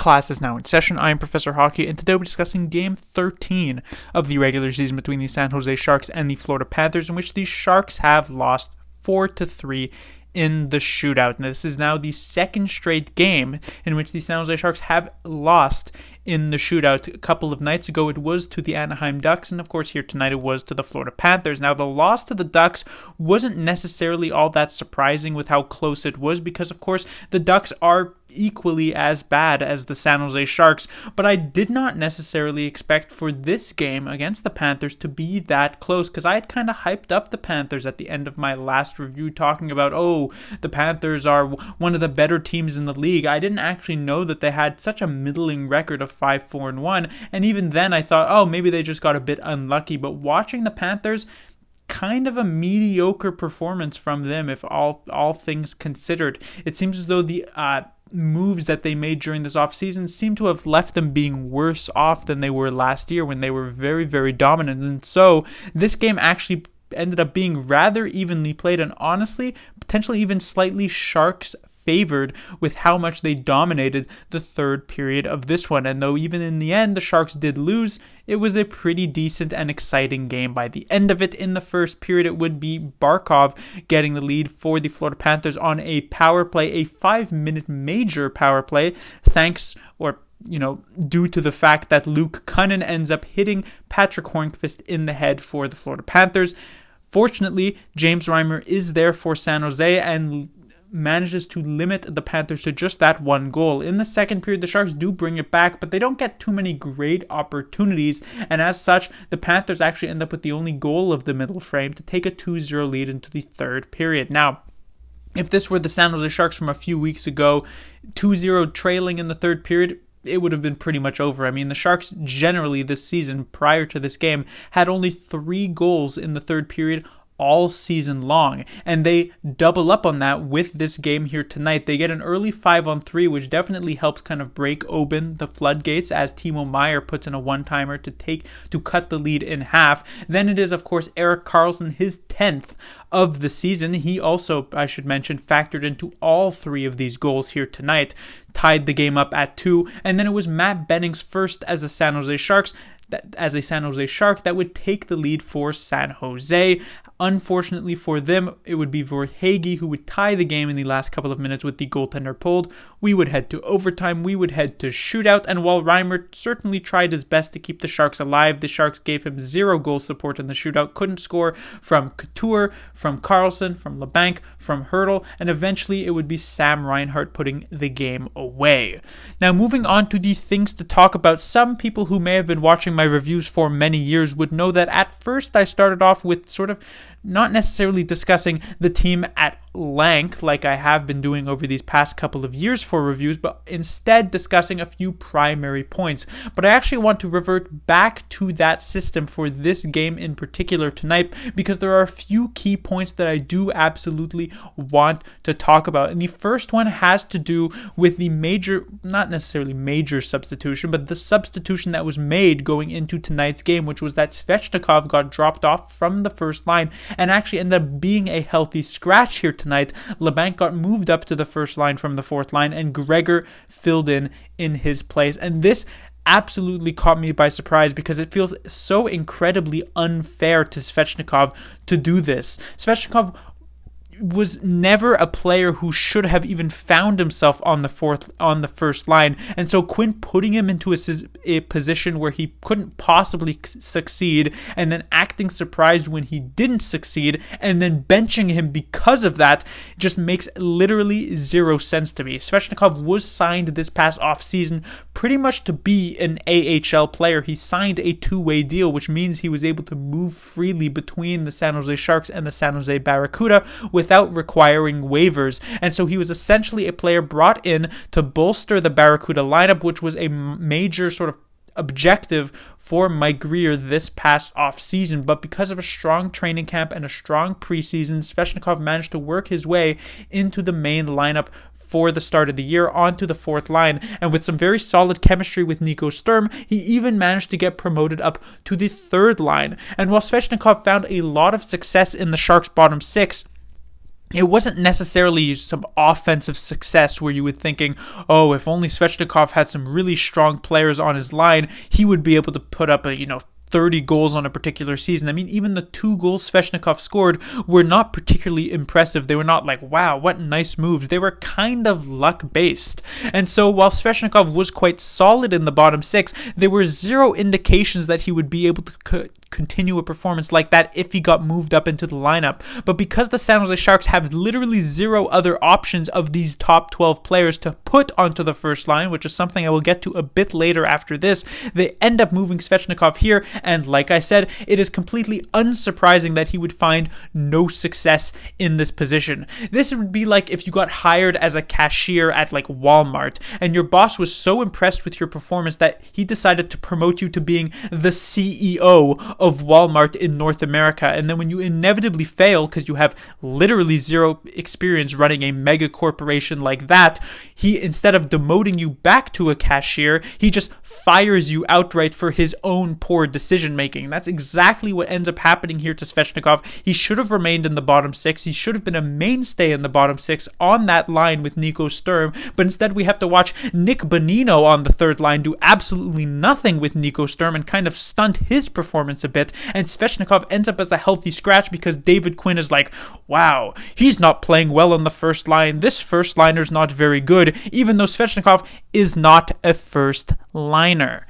Class is now in session. I am Professor Hockey, and today we're discussing Game 13 of the regular season between the San Jose Sharks and the Florida Panthers, in which the Sharks have lost 4-3 in the shootout. And this is now the second straight game in which the San Jose Sharks have lost in the shootout. A couple of nights ago, it was to the Anaheim Ducks, and of course here tonight it was to the Florida Panthers. Now, the loss to the Ducks wasn't necessarily all that surprising with how close it was, because of course the Ducks are equally as bad as the San Jose Sharks, but I did not necessarily expect for this game against the Panthers to be that close, because I had kind of hyped up the Panthers at the end of my last review, talking about, the Panthers are one of the better teams in the league. I didn't actually know that they had such a middling record of 5-4-1, and even then I thought, maybe they just got a bit unlucky. But watching the Panthers, kind of a mediocre performance from them, if all things considered. It seems as though the moves that they made during this offseason seem to have left them being worse off than they were last year, when they were very, very dominant. And so this game actually ended up being rather evenly played, and honestly, potentially even slightly Sharks favored with how much they dominated the third period of this one. And though even in the end the Sharks did lose, it was a pretty decent and exciting game. By the end of it, in the first period, it would be Barkov getting the lead for the Florida Panthers on a power play, a 5-minute major power play, due to the fact that Luke Cunnin ends up hitting Patrick Hornqvist in the head for the Florida Panthers. Fortunately, James Reimer is there for San Jose and manages to limit the Panthers to just that one goal. In the second period, the Sharks do bring it back, but they don't get too many great opportunities, and as such, the Panthers actually end up with the only goal of the middle frame to take a 2-0 lead into the third period. Now, if this were the San Jose Sharks from a few weeks ago, 2-0 trailing in the third period, it would have been pretty much over. I mean, the Sharks generally this season, prior to this game, had only 3 goals in the third period all season long, and they double up on that with this game here tonight. They get an early 5-on-3, which definitely helps kind of break open the floodgates, as Timo Meier puts in a one-timer to cut the lead in half. Then it is, of course, Erik Karlsson, his 10th of the season. He also, I should mention, factored into all 3 of these goals here tonight, tied the game up at 2, and then it was Matt Benning's first as a San Jose Shark that would take the lead for San Jose. Unfortunately for them, it would be Verhaeghe who would tie the game in the last couple of minutes with the goaltender pulled. We would head to overtime, we would head to shootout, and while Reimer certainly tried his best to keep the Sharks alive, the Sharks gave him 0 goal support in the shootout, couldn't score from Couture, from Karlsson, from LeBanc, from Hertl, and eventually it would be Sam Reinhart putting the game away. Now, moving on to the things to talk about, some people who may have been watching my reviews for many years would know that at first I started off with sort of not necessarily discussing the team at length like I have been doing over these past couple of years for reviews, but instead discussing a few primary points. But I actually want to revert back to that system for this game in particular tonight, because there are a few key points that I do absolutely want to talk about. And the first one has to do with the not necessarily major substitution, but the substitution that was made going into tonight's game, which was that Svechnikov got dropped off from the first line and actually ended up being a healthy scratch here tonight. LeBanc got moved up to the first line from the fourth line, and Gregor filled in his place. And this absolutely caught me by surprise, because it feels so incredibly unfair to Svechnikov to do this. Svechnikov was never a player who should have even found himself on the first line, and so Quinn putting him into a position where he couldn't possibly succeed, and then acting surprised when he didn't succeed, and then benching him because of that, just makes literally 0 sense to me. Svechnikov was signed this past offseason pretty much to be an AHL player. He signed a 2-way deal, which means he was able to move freely between the San Jose Sharks and the San Jose Barracuda without requiring waivers. And so he was essentially a player brought in to bolster the Barracuda lineup, which was a major sort of objective for Mike Grier this past offseason. But because of a strong training camp and a strong preseason, Svechnikov managed to work his way into the main lineup for the start of the year onto the fourth line, and with some very solid chemistry with Nico Sturm, he even managed to get promoted up to the third line. And while Svechnikov found a lot of success in the Sharks' bottom six, it wasn't necessarily some offensive success where you were thinking, oh, if only Svechnikov had some really strong players on his line, he would be able to put up 30 goals on a particular season. I mean, even the 2 goals Svechnikov scored were not particularly impressive. They were not like, wow, what nice moves. They were kind of luck-based. And so while Svechnikov was quite solid in the bottom 6, there were zero indications that he would be able to continue a performance like that if he got moved up into the lineup. But because the San Jose Sharks have literally zero other options of these top 12 players to put onto the first line, which is something I will get to a bit later after this, they end up moving Svechnikov here. And like I said, it is completely unsurprising that he would find no success in this position. This would be like if you got hired as a cashier at like Walmart and your boss was so impressed with your performance that he decided to promote you to being the CEO of Walmart in North America. And then when you inevitably fail because you have literally zero experience running a mega corporation like that, he, instead of demoting you back to a cashier, he just fires you outright for his own poor decision making. That's exactly what ends up happening here to Svechnikov. He should have remained in the bottom 6. He should have been a mainstay in the bottom 6 on that line with Nico Sturm, but instead we have to watch Nick Bonino on the third line do absolutely nothing with Nico Sturm and kind of stunt his performance a bit, and Svechnikov ends up as a healthy scratch because David Quinn is like, wow, he's not playing well on the first line. This first liner's not very good, even though Svechnikov is not a first liner.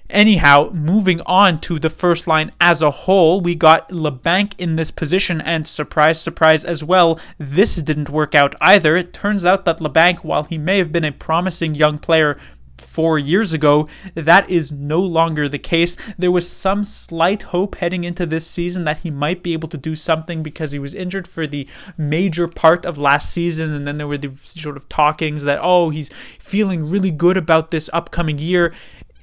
Anyhow, moving on to the first line as a whole, we got LeBanc in this position, and surprise, surprise as well, this didn't work out either. It turns out that LeBanc, while he may have been a promising young player 4 years ago, that is no longer the case. There was some slight hope heading into this season that he might be able to do something because he was injured for the major part of last season, and then there were the sort of talkings that, oh, he's feeling really good about this upcoming year.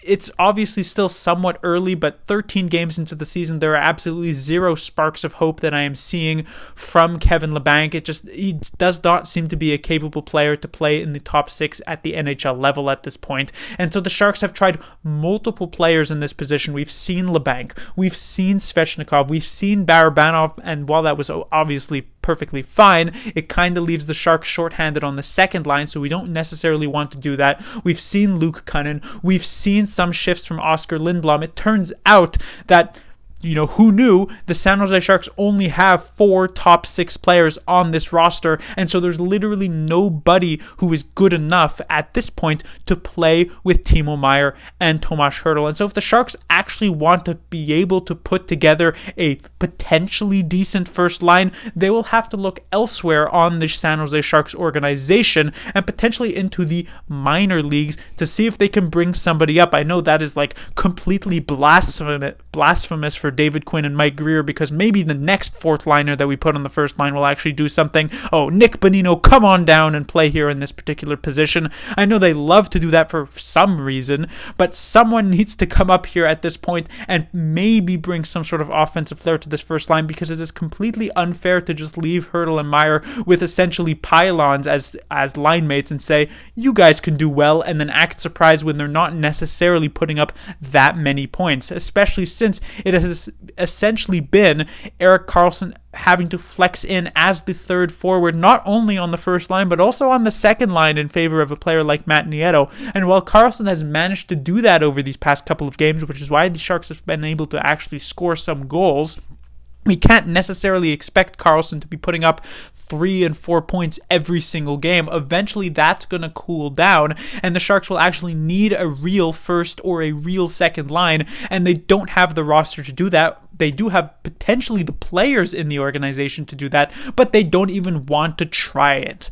It's obviously still somewhat early, but 13 games into the season, there are absolutely zero sparks of hope that I am seeing from Kevin Labanc. He does not seem to be a capable player to play in the top 6 at the NHL level at this point. And so the Sharks have tried multiple players in this position. We've seen Labanc, we've seen Svechnikov, we've seen Barabanov, and while that was obviously perfectly fine, it kind of leaves the Sharks shorthanded on the second line, so we don't necessarily want to do that. We've seen Luke Cunnin, we've seen some shifts from Oscar Lindblom. It turns out that, who knew, the San Jose Sharks only have 4 top 6 players on this roster, and so there's literally nobody who is good enough at this point to play with Timo Meier and Tomas Hertl. And so if the Sharks actually want to be able to put together a potentially decent first line, they will have to look elsewhere on the San Jose Sharks organization and potentially into the minor leagues to see if they can bring somebody up. I know that is like completely blasphemous for David Quinn and Mike Greer, because maybe the next fourth liner that we put on the first line will actually do something. Oh, Nick Bonino, come on down and play here in this particular position. I know they love to do that for some reason, but someone needs to come up here at this point and maybe bring some sort of offensive flair to this first line, because it is completely unfair to just leave Hertl and Meier with essentially pylons as line mates and say, you guys can do well, and then act surprised when they're not necessarily putting up that many points, especially since it has essentially been Erik Karlsson having to flex in as the third forward, not only on the first line, but also on the second line in favor of a player like Matt Nieto. And while Karlsson has managed to do that over these past couple of games, which is why the Sharks have been able to actually score some goals, we can't necessarily expect Karlsson to be putting up 3 and 4 points every single game. Eventually, that's going to cool down, and the Sharks will actually need a real first or a real second line, and they don't have the roster to do that. They do have potentially the players in the organization to do that, but they don't even want to try it.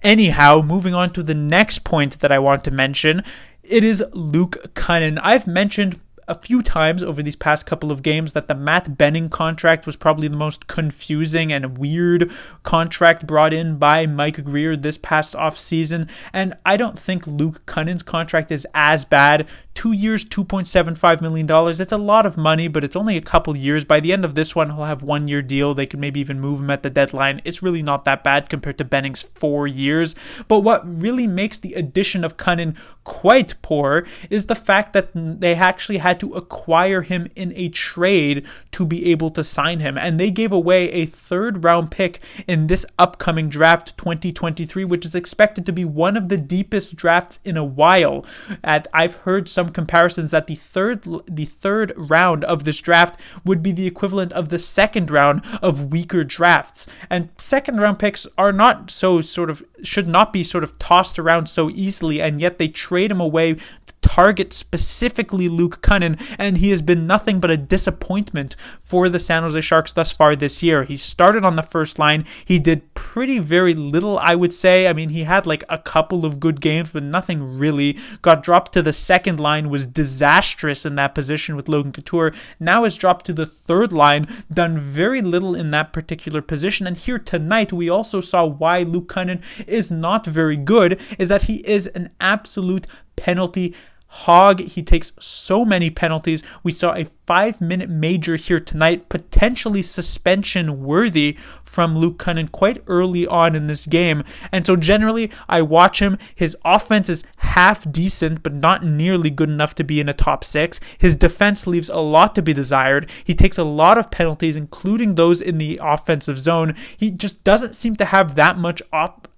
Anyhow, moving on to the next point that I want to mention, it is Luke Cunnin. I've mentioned a few times over these past couple of games that the Matt Benning contract was probably the most confusing and weird contract brought in by Mike Greer this past offseason, and I don't think Luke Cunnin's contract is as bad. 2 years, $2.75 million. It's a lot of money, but it's only a couple years. By the end of this one, he'll have 1 year deal. They could maybe even move him at the deadline. It's really not that bad compared to Benning's 4 years. But what really makes the addition of Cunnin quite poor is the fact that they actually had had to acquire him in a trade to be able to sign him. And they gave away a third-round pick in this upcoming draft 2023, which is expected to be one of the deepest drafts in a while. I've heard some comparisons that the third round of this draft would be the equivalent of the second round of weaker drafts. And second round picks are not should not be tossed around so easily, and yet they trade him away to target specifically Luke Cunnin, and he has been nothing but a disappointment for the San Jose Sharks thus far this year. He started on the first line. He did very little, I would say. I mean, he had like a couple of good games, but nothing really. Got dropped to the second line, was disastrous in that position with Logan Couture. Now is dropped to the third line, done very little in that particular position. And here tonight, we also saw why Luke Cunnin is not very good, is that he is an absolute penalty hog. He takes so many penalties. We saw a 5-minute major here tonight, potentially suspension worthy from Luke Cunnin quite early on in this game. And so generally, I watch him. His offense is half decent, but not nearly good enough to be in a top 6. His defense leaves a lot to be desired. He takes a lot of penalties, including those in the offensive zone. He just doesn't seem to have that much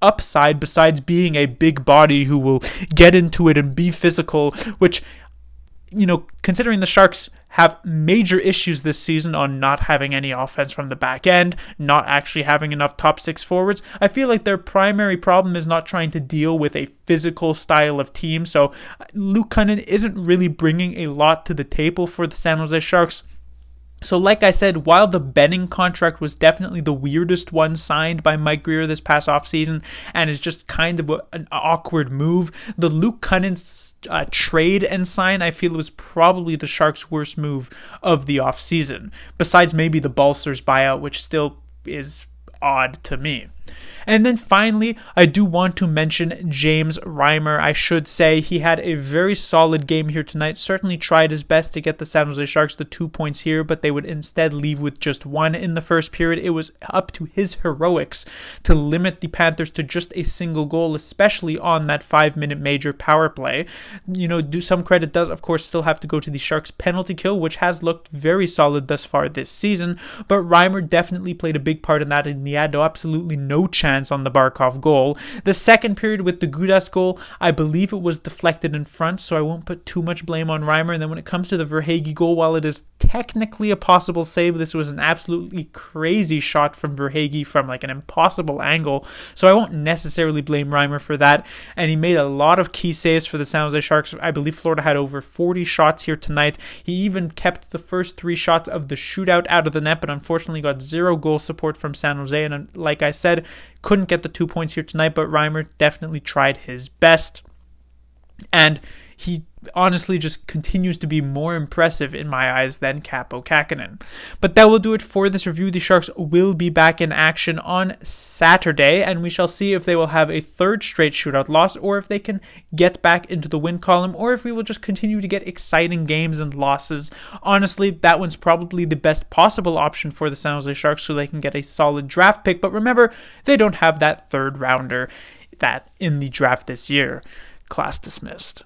upside besides being a big body who will get into it and be physical, which, considering the Sharks have major issues this season on not having any offense from the back end, not actually having enough top 6 forwards, I feel like their primary problem is not trying to deal with a physical style of team. So Luke Cunnin isn't really bringing a lot to the table for the San Jose Sharks. So like I said, while the Benning contract was definitely the weirdest one signed by Mike Grier this past offseason and is just kind of an awkward move, the Luke Cunnin trade and sign, I feel, was probably the Sharks' worst move of the offseason, besides maybe the Balcers buyout, which still is odd to me. And then finally, I do want to mention James Reimer. I should say he had a very solid game here tonight. Certainly tried his best to get the San Jose Sharks the 2 points here, but they would instead leave with just 1 in the first period. It was up to his heroics to limit the Panthers to just a single goal, especially on that 5-minute major power play. Some credit does, of course, still have to go to the Sharks' penalty kill, which has looked very solid thus far this season, but Reimer definitely played a big part in that, and he had absolutely no chance on the Barkov goal. The second period with the Gudas goal, I believe it was deflected in front, so I won't put too much blame on Reimer. And then when it comes to the Verhaeghe goal, while it is technically a possible save, this was an absolutely crazy shot from Verhaeghe from like an impossible angle, so I won't necessarily blame Reimer for that. And he made a lot of key saves for the San Jose Sharks. I believe Florida had over 40 shots here tonight. He even kept the first 3 shots of the shootout out of the net, but unfortunately got 0 goal support from San Jose. And like I said, couldn't get the 2 points here tonight, but Reimer definitely tried his best. And he honestly just continues to be more impressive in my eyes than Kaapo Kähkönen. But that will do it for this review. The Sharks will be back in action on Saturday, and we shall see if they will have a third straight shootout loss, or if they can get back into the win column, or if we will just continue to get exciting games and losses. Honestly, that one's probably the best possible option for the San Jose Sharks, so they can get a solid draft pick. But remember, they don't have that third rounder that in the draft this year. Class dismissed.